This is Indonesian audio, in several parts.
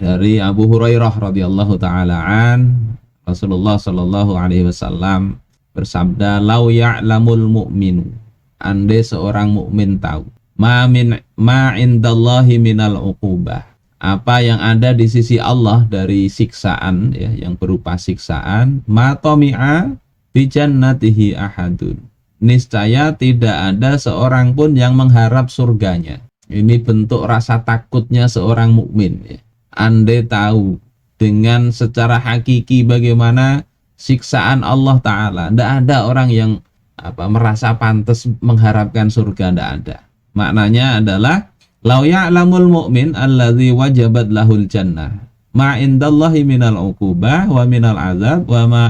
dari Abu Hurairah radhiyallahu taala Rasulullah sallallahu alaihi wasallam bersabda, "Lau ya'lamul mu'minu," andai seorang mukmin tahu, ma indallahi minal uqubah, apa yang ada di sisi Allah dari siksaan, ya, yang berupa siksaan, ma tami'a bi jannatihi ahadun, niscaya tidak ada seorang pun yang mengharap surganya. Ini bentuk rasa takutnya seorang mukmin, ya. Andai tahu dengan secara hakiki bagaimana siksaan Allah Ta'ala, tidak ada orang yang merasa pantas mengharapkan surga, tidak ada. Maknanya adalah lau ya'lamul mu'min alladzi wajabat lahul jannah ma indallahi minal uqubah wa minal azab wa ma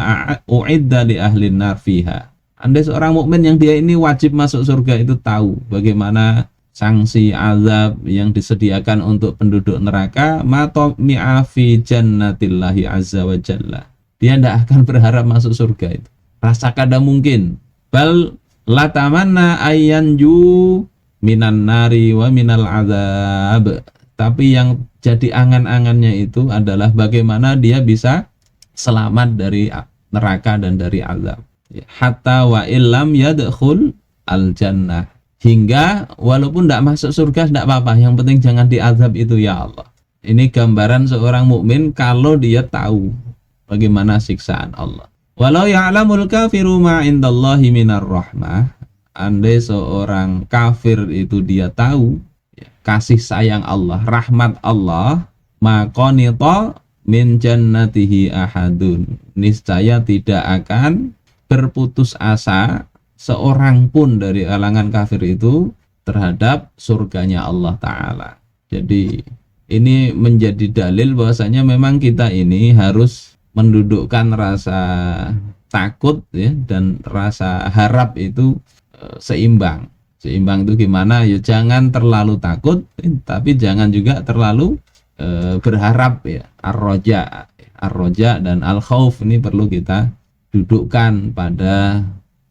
u'idda li ahlin nar fiha. Andai seorang mukmin yang dia ini wajib masuk surga itu tahu bagaimana sanksi azab yang disediakan untuk penduduk neraka, matami'a fi jannatillahi azza wa jalla, dia tidak akan berharap masuk surga itu, rasa kada mungkin. Bal latamanna ayyanju minan nari wa minal azab, tapi yang jadi angan-angannya itu adalah bagaimana dia bisa selamat dari neraka dan dari azab. Hatta wa illam yadkhul al jannah, hingga walaupun tidak masuk surga tidak apa-apa, yang penting jangan diazab itu ya Allah. Ini gambaran seorang mukmin kalau dia tahu bagaimana siksaan Allah. Walau ya'lamul kafiru ma indallahi minar rahmah, andai seorang kafir itu dia tahu kasih sayang Allah, rahmat Allah, maqanita min jannatihi ahadun, niscaya tidak akan berputus asa seorang pun dari kalangan kafir itu terhadap surganya Allah Ta'ala. Jadi ini menjadi dalil bahwasanya memang kita ini harus mendudukkan rasa takut, ya, dan rasa harap itu seimbang. Seimbang itu gimana? Ya jangan terlalu takut, tapi jangan juga terlalu berharap, ya. Ar-roja dan al-khauf ini perlu kita dudukkan pada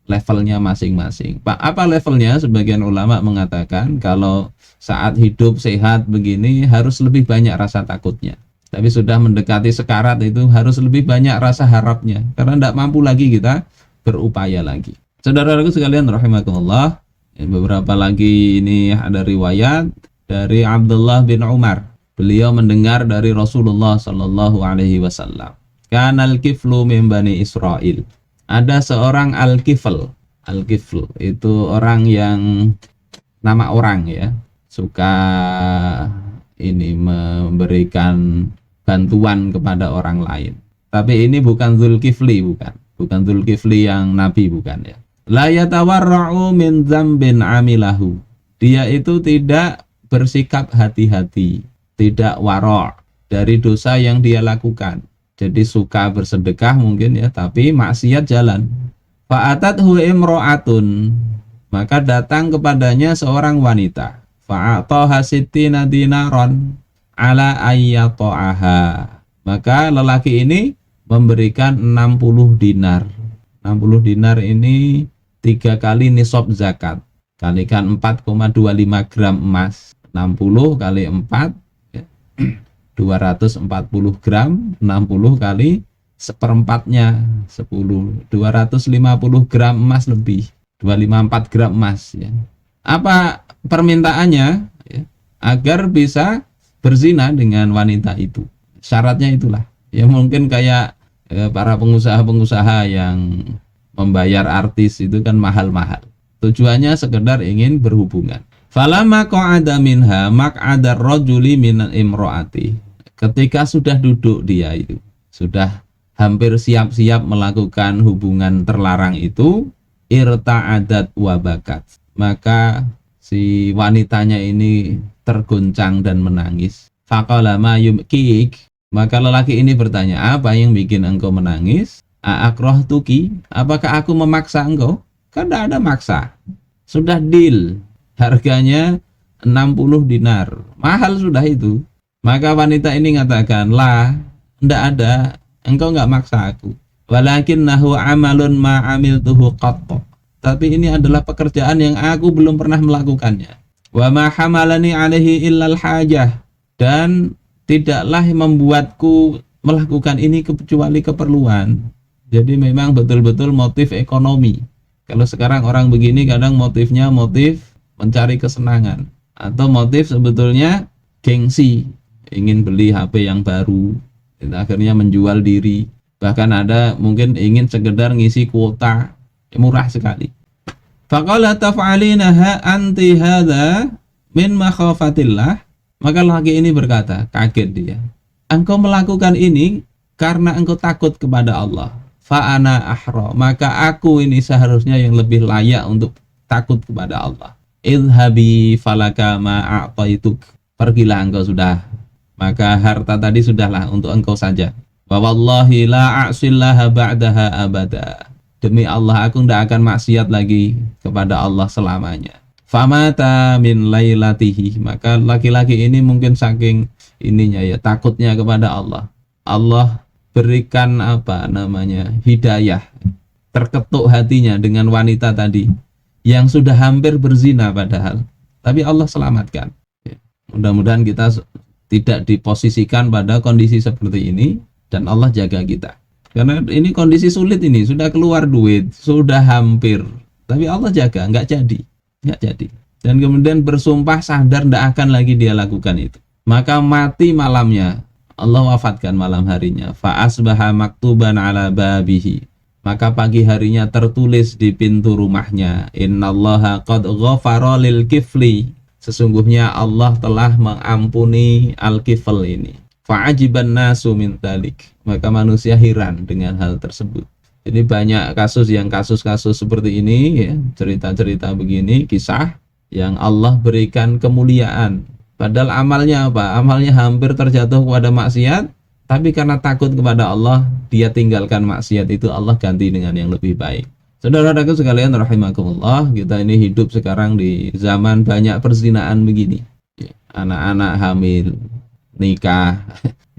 levelnya masing-masing. Pak, apa levelnya? Sebagian ulama mengatakan kalau saat hidup sehat begini harus lebih banyak rasa takutnya. Tapi sudah mendekati sekarat itu harus lebih banyak rasa harapnya, karena tidak mampu lagi kita berupaya lagi. Saudara-saudaraku sekalian rahimakumullah, beberapa lagi ini ada riwayat dari Abdullah bin Umar. Beliau mendengar dari Rasulullah sallallahu alaihi wasallam, "Kanal kiflu min bani Israil." Ada seorang al-kifl. Al-kifl itu orang yang nama orang, ya, suka ini memberikan bantuan kepada orang lain. Tapi ini bukan Zulkifli, bukan Zulkifli yang nabi, bukan, ya. La yatawarra'u min dzambin amilahu. Dia itu tidak bersikap hati-hati, tidak wara' dari dosa yang dia lakukan. Jadi suka bersedekah mungkin, ya, tapi maksiat jalan. Fa'atathu imra'atun, maka datang kepadanya seorang wanita. Fa'ataha sittina dinaron ala ayyata'aha, maka lelaki ini memberikan 60 dinar. 60 dinar ini 3 kali nisab zakat, kalikan 4,25 gram emas. 60 kali 4, ya, 240 gram, 60 kali seperempatnya 10, 250 gram emas lebih, 254 gram emas, ya. Apa permintaannya? Ya, agar bisa berzina dengan wanita itu. Syaratnya itulah. Ya mungkin kayak para pengusaha-pengusaha yang membayar artis itu kan mahal-mahal. Tujuannya sekedar ingin berhubungan. Falamma qa'ada minha maq'adar rajuli min imro'ati. Ketika sudah duduk dia itu, sudah hampir siap-siap melakukan hubungan terlarang itu, irta'adat wa bakat. Maka si wanitanya ini tergoncang dan menangis. Faqala ma yumkik. Maka lelaki ini bertanya, apa yang bikin engkau menangis? A'akrahtuki, apakah aku memaksa engkau? Kan tidak ada maksa. Sudah deal. Harganya 60 dinar. Mahal sudah itu. Maka wanita ini mengatakan, lah, tidak ada. Engkau enggak maksa aku. Walakinnahu amalun ma'amiltuhu qatta. Tapi ini adalah pekerjaan yang aku belum pernah melakukannya. Wa ma hamalani alaihi illal hajah. Dan tidaklah membuatku melakukan ini kecuali keperluan. Jadi memang betul-betul motif ekonomi. Kalau sekarang orang begini kadang motifnya motif mencari kesenangan, atau motif sebetulnya gengsi, ingin beli HP yang baru, akhirnya menjual diri. Bahkan ada mungkin ingin sekedar ngisi kuota, murah sekali. Faqala taf'alinaha anti hadza min makhafatillah. Maka laki ini berkata, kaget dia, engkau melakukan ini karena engkau takut kepada Allah. Fa'ana ahra, maka aku ini seharusnya yang lebih layak untuk takut kepada Allah. Idhabi falaka ma'a'taituk, pergilah engkau sudah, maka harta tadi sudahlah untuk engkau saja. Wa wallahi la a'sillaha ba'daha abada, demi Allah aku tidak akan maksiat lagi kepada Allah selamanya. Famata min lailatihi, maka laki-laki ini mungkin saking ininya ya, takutnya kepada Allah, Allah berikan hidayah, terketuk hatinya dengan wanita tadi yang sudah hampir berzina padahal, tapi Allah selamatkan. Mudah-mudahan kita tidak diposisikan pada kondisi seperti ini dan Allah jaga kita, karena ini kondisi sulit, ini sudah keluar duit, sudah hampir, tapi Allah jaga, nggak jadi, dan kemudian bersumpah sadar tidak akan lagi dia lakukan itu, maka mati malamnya, Allah wafatkan malam harinya. Fa asbaha maktuban ala babihi, maka pagi harinya tertulis di pintu rumahnya, innallaha qad ghafara lil kifli, sesungguhnya Allah telah mengampuni al-kifl ini. Fa'ajiban nasu min dalik, maka manusia heran dengan hal tersebut. Jadi banyak kasus-kasus seperti ini ya, cerita-cerita begini, kisah yang Allah berikan kemuliaan, padahal amalnya apa? Amalnya hampir terjatuh kepada maksiat, tapi karena takut kepada Allah, dia tinggalkan maksiat itu, Allah ganti dengan yang lebih baik. Saudara-saudaraku sekalian rahimakumullah, kita ini hidup sekarang di zaman banyak perzinaan begini. Anak-anak hamil, nikah,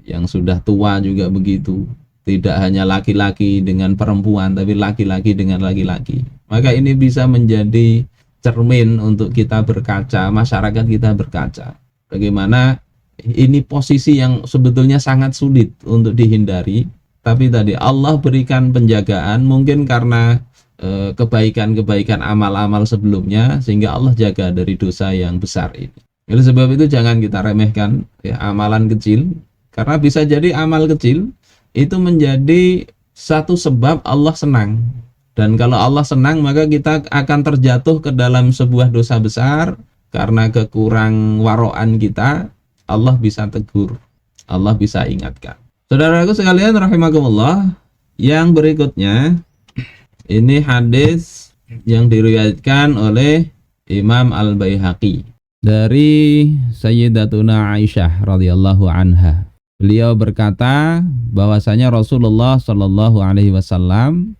yang sudah tua juga begitu. Tidak hanya laki-laki dengan perempuan, tapi laki-laki dengan laki-laki. Maka ini bisa menjadi cermin untuk kita berkaca, masyarakat kita berkaca. Bagaimana ini posisi yang sebetulnya sangat sulit untuk dihindari, tapi tadi Allah berikan penjagaan, mungkin karena kebaikan-kebaikan amal-amal sebelumnya, sehingga Allah jaga dari dosa yang besar ini. Oleh sebab itu jangan kita remehkan ya, amalan kecil, karena bisa jadi amal kecil itu menjadi satu sebab Allah senang, dan kalau Allah senang maka kita akan terjatuh ke dalam sebuah dosa besar karena kekurang waroan kita. Allah bisa tegur, Allah bisa ingatkan. Saudaraku sekalian rahimakumullah, yang berikutnya ini hadis yang diriwayatkan oleh Imam Al-Baihaqi dari Sayyidatuna Aisyah radhiyallahu anha. Beliau berkata bahwasanya Rasulullah Shallallahu Alaihi Wasallam,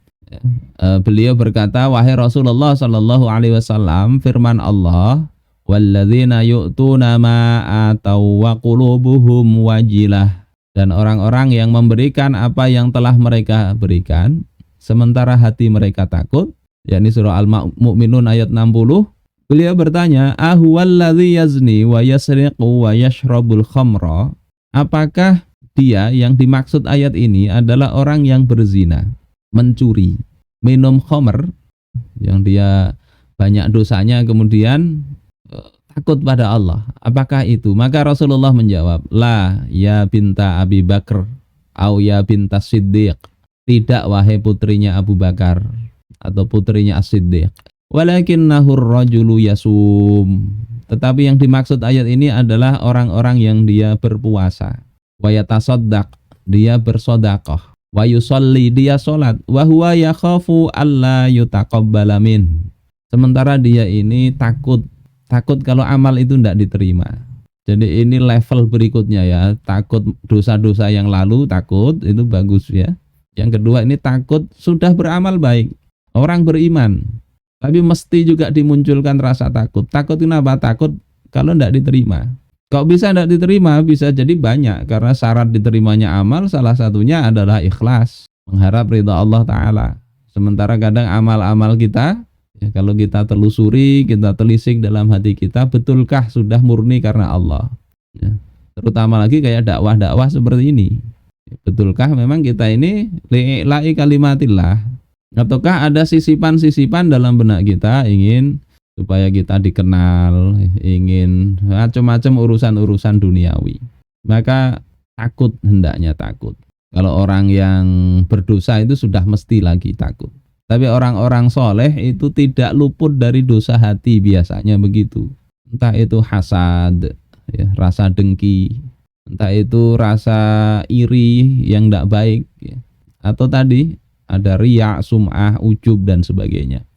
beliau berkata, wahai Rasulullah Shallallahu Alaihi Wasallam, firman Allah, walladzina yu'tuna ma ataw wa qulubuhum wajilah, dan orang-orang yang memberikan apa yang telah mereka berikan sementara hati mereka takut, yakni surah Al-Mu'minun ayat 60. Beliau bertanya, ahuwallazi yazni wa yasriqu wa yashrabul khamra, apakah dia yang dimaksud ayat ini adalah orang yang berzina, mencuri, minum khamr, yang dia banyak dosanya, kemudian takut pada Allah, apakah itu? Maka Rasulullah menjawab, la ya binta Abi Bakr au ya binta Siddiq, tidak wahai putrinya Abu Bakar atau putrinya As-Siddiq, walakinnahur rajulu yasum, tetapi yang dimaksud ayat ini adalah orang-orang yang dia berpuasa, wa yatasaddaq, dia bersedekah, wa yusalli, dia salat, wa huwa yakhafu alla yutaqabbala min, sementara dia ini takut kalau amal itu tidak diterima. Jadi ini level berikutnya ya, takut dosa-dosa yang lalu, takut itu bagus ya. Yang kedua ini takut sudah beramal baik, orang beriman, tapi mesti juga dimunculkan rasa takut. Takut kenapa? Takut kalau tidak diterima. Kok bisa tidak diterima? Bisa jadi banyak, karena syarat diterimanya amal salah satunya adalah ikhlas, mengharap ridha Allah Ta'ala. Sementara kadang amal-amal kita, ya, kalau kita telusuri, kita telisik dalam hati kita, betulkah sudah murni karena Allah? Ya. terutama lagi kayak dakwah-dakwah seperti ini. Betulkah memang kita ini li'ila'i kalimatillah, ataukah ada sisipan-sisipan dalam benak kita ingin supaya kita dikenal, ingin macam-macam urusan-urusan duniawi. Maka takut, hendaknya takut. Kalau orang yang berdosa itu sudah mesti lagi takut. Tapi orang-orang soleh itu tidak luput dari dosa hati, biasanya begitu. Entah itu hasad, ya, rasa dengki, entah itu rasa iri yang tidak baik, ya. Atau tadi ada riya, sum'ah, ujub dan sebagainya.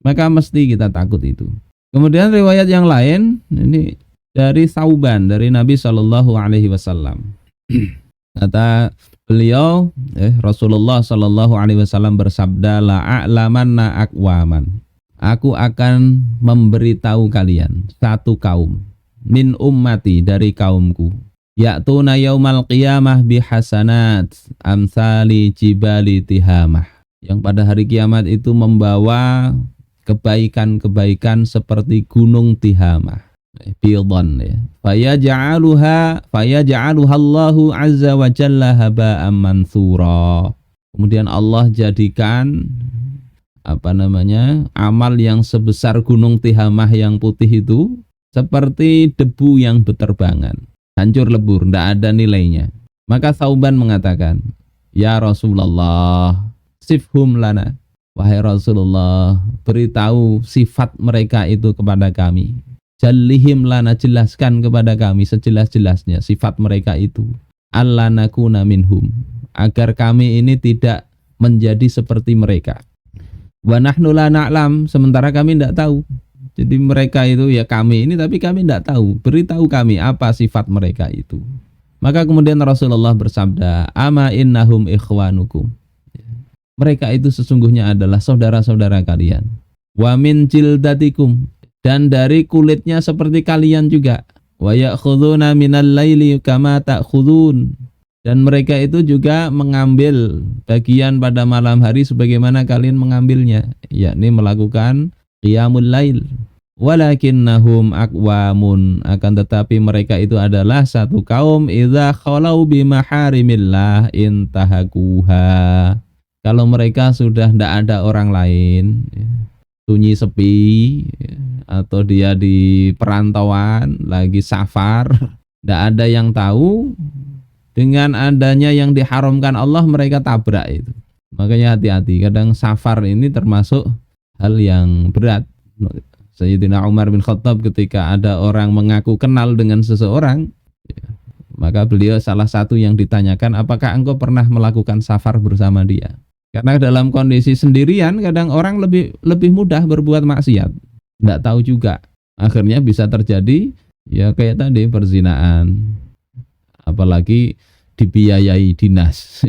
Maka mesti kita takut itu. Kemudian riwayat yang lain ini dari Thauban, dari Nabi Shallallahu Alaihi Wasallam. Kata beliau, Rasulullah Shallallahu Alaihi Wasallam bersabda, la a'lamanna aqwaman. Aku akan memberitahu kalian satu kaum min ummati, dari kaumku, ya'tuna yaumal qiyamah bihasanat amsali jibali tihamah, yang pada hari kiamat itu membawa kebaikan-kebaikan seperti gunung Tihamah, bidon, ya. Fayaj'aluha Allahu azza wa jalla haba'an mansura. Kemudian Allah jadikan amal yang sebesar gunung Tihamah yang putih itu seperti debu yang berterbangan, hancur lebur, tidak ada nilainya. Maka Thauban mengatakan, ya Rasulullah, sifhum lana, wahai Rasulullah, beritahu sifat mereka itu kepada kami. Jallihim lana, jelaskan kepada kami sejelas-jelasnya sifat mereka itu. Alla nakuna minhum, agar kami ini tidak menjadi seperti mereka. Wa nahnu la na'lam, sementara kami tidak tahu. Jadi mereka itu ya kami ini, tapi kami tidak tahu. Beritahu kami apa sifat mereka itu. Maka kemudian Rasulullah bersabda, ama innahum ikhwanukum. Mereka itu sesungguhnya adalah saudara-saudara kalian. Wa min jildatikum, dan dari kulitnya seperti kalian juga. Wa ya'khuduna minal laili kama ta'khudun, dan mereka itu juga mengambil bagian pada malam hari sebagaimana kalian mengambilnya, yakni melakukan qiyamul lail. Walakinnahum aqwamun, akan tetapi mereka itu adalah satu kaum idza khalau bimaharimillah intahakuha. Kalau mereka sudah tidak ada orang lain, sunyi sepi, atau dia di perantauan lagi safar, tidak ada yang tahu, dengan adanya yang diharamkan Allah mereka tabrak itu. Makanya hati-hati, kadang safar ini termasuk hal yang berat. Sayyidina Umar bin Khattab ketika ada orang mengaku kenal dengan seseorang, maka beliau salah satu yang ditanyakan, apakah engkau pernah melakukan safar bersama dia? Karena dalam kondisi sendirian kadang orang lebih mudah berbuat maksiat, tidak tahu juga. Akhirnya bisa terjadi ya kayak tadi perzinaan, apalagi dibiayai dinas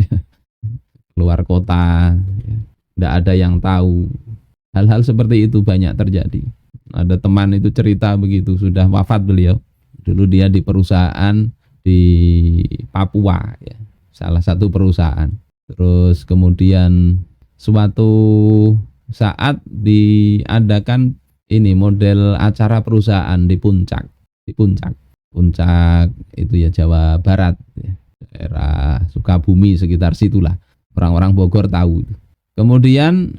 keluar kota, tidak ada yang tahu. Hal-hal seperti itu banyak terjadi. Ada teman itu cerita begitu, sudah wafat beliau. Dulu dia di perusahaan di Papua, ya, salah satu perusahaan. Terus kemudian suatu saat diadakan ini model acara perusahaan di Puncak. Puncak itu ya Jawa Barat, ya, daerah Sukabumi sekitar situlah. Orang-orang Bogor tahu. Kemudian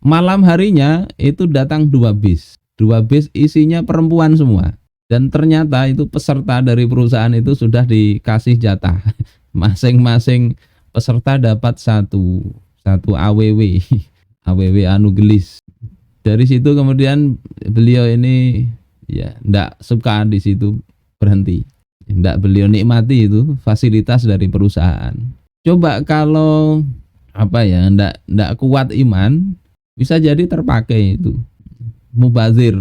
malam harinya itu datang dua bis isinya perempuan semua, dan ternyata itu peserta dari perusahaan itu sudah dikasih jatah, masing-masing peserta dapat satu AWW anu gelis. Dari situ kemudian beliau ini ya ndak suka di situ, berhenti, ndak beliau nikmati itu fasilitas dari perusahaan. Coba kalau ndak kuat iman, bisa jadi terpakai itu mubazir,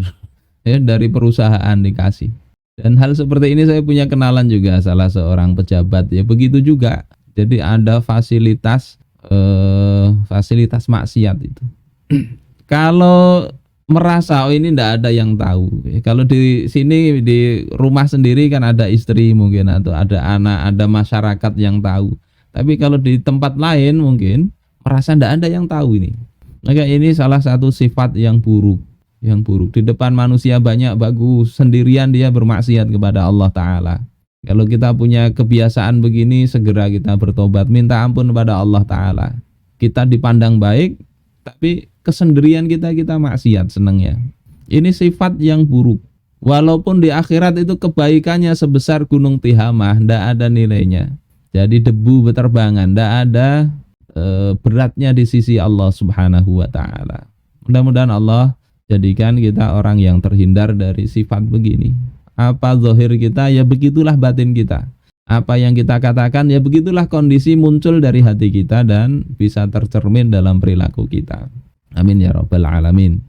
ya, dari perusahaan dikasih. Dan hal seperti ini saya punya kenalan juga, salah seorang pejabat ya begitu juga. Jadi ada fasilitas maksiat itu. Kalau merasa ini tidak ada yang tahu, kalau di sini di rumah sendiri kan ada istri mungkin, atau ada anak, ada masyarakat yang tahu. Tapi kalau di tempat lain mungkin merasa tidak ada yang tahu ini. Maka ini salah satu sifat yang buruk. Di depan manusia banyak bagus, sendirian dia bermaksiat kepada Allah Ta'ala. Kalau kita punya kebiasaan begini, segera kita bertobat, minta ampun pada Allah Ta'ala. Kita dipandang baik, tapi kesendirian kita maksiat senangnya. Ini sifat yang buruk. Walaupun di akhirat itu kebaikannya sebesar gunung Tihamah, tidak ada nilainya. Jadi debu beterbangan, tidak ada beratnya di sisi Allah Subhanahu wa Ta'ala. Mudah-mudahan Allah jadikan kita orang yang terhindar dari sifat begini. Apa zahir kita, ya begitulah batin kita. Apa yang kita katakan, ya begitulah kondisi muncul dari hati kita dan bisa tercermin dalam perilaku kita. Amin ya rabbal alamin.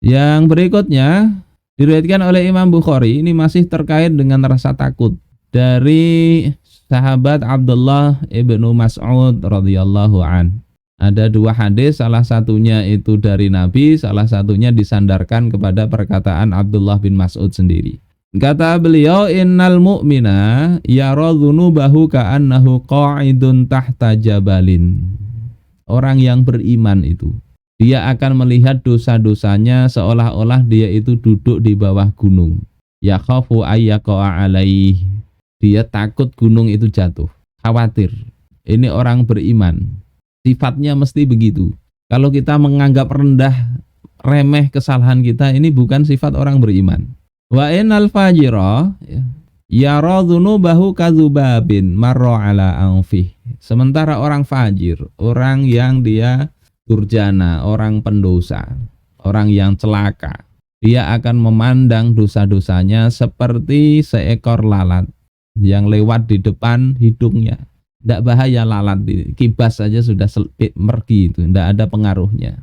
Yang berikutnya diriwayatkan oleh Imam Bukhari, ini masih terkait dengan rasa takut dari sahabat Abdullah ibnu Mas'ud radhiyallahu an. Ada dua hadis, salah satunya itu dari Nabi, salah satunya disandarkan kepada perkataan Abdullah bin Mas'ud sendiri. Kata beliau, innal mu'mina yara dzunubahu ka'annahu qa'idun tahta jabalin. Orang yang beriman itu, dia akan melihat dosa-dosanya seolah-olah dia itu duduk di bawah gunung. Yakhafu ayyaqa'a alaih. Dia takut gunung itu jatuh, khawatir. Ini orang beriman, sifatnya mesti begitu. Kalau kita menganggap rendah, remeh kesalahan kita, ini bukan sifat orang beriman. Wa innal fajira yara dzunubahu kadzubabin marra ala anfih. Sementara orang fajir, orang yang dia durjana, orang pendosa, orang yang celaka, dia akan memandang dosa-dosanya seperti seekor lalat yang lewat di depan hidungnya. Tidak bahaya lalat, kibas saja sudah mergi itu, tidak ada pengaruhnya.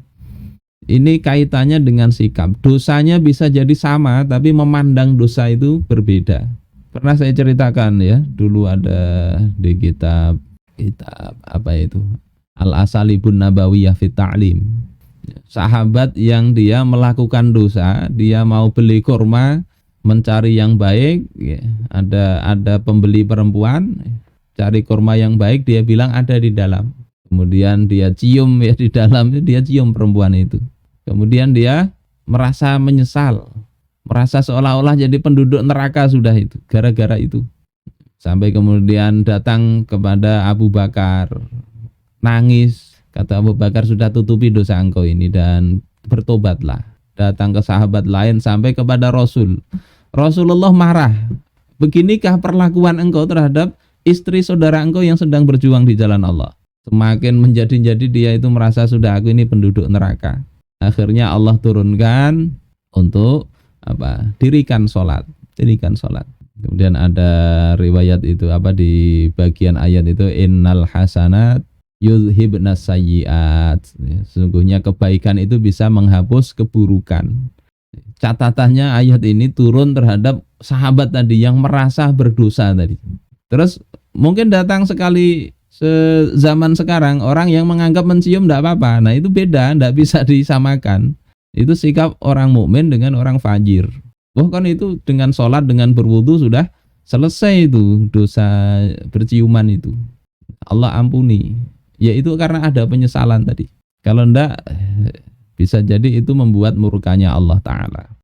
Ini kaitannya dengan sikap. Dosanya bisa jadi sama, tapi memandang dosa itu berbeda. Pernah saya ceritakan ya, dulu ada di kitab apa itu? Al-Asalibun Nabawiyah fit Ta'lim. Sahabat yang dia melakukan dosa, dia mau beli kurma, mencari yang baik, ya, ada pembeli perempuan, cari kurma yang baik, dia bilang ada di dalam. Kemudian dia cium ya di dalam, dia cium perempuan itu. Kemudian dia merasa menyesal, merasa seolah-olah jadi penduduk neraka sudah itu, gara-gara itu. Sampai kemudian datang kepada Abu Bakar, nangis, kata Abu Bakar, sudah tutupi dosa engkau ini dan bertobatlah. Datang ke sahabat lain sampai kepada Rasul. Rasulullah marah, beginikah perlakuan engkau terhadap istri saudara engkau yang sedang berjuang di jalan Allah? Semakin menjadi-jadi dia itu merasa sudah aku ini penduduk neraka. Akhirnya Allah turunkan untuk apa? Dirikan sholat. Kemudian ada riwayat itu apa di bagian ayat itu, innal hasanat yudhibnas sayyiat. Sesungguhnya kebaikan itu bisa menghapus keburukan. Catatannya ayat ini turun terhadap sahabat tadi yang merasa berdosa tadi. Terus mungkin datang sekali zaman sekarang orang yang menganggap mencium tidak apa-apa. Nah itu beda, tidak bisa disamakan. Itu sikap orang mukmin dengan orang fajir. Bahkan itu dengan sholat, dengan berwudu sudah selesai itu dosa berciuman itu. Allah ampuni. Ya itu karena ada penyesalan tadi. Kalau tidak bisa jadi itu membuat murkanya Allah Ta'ala.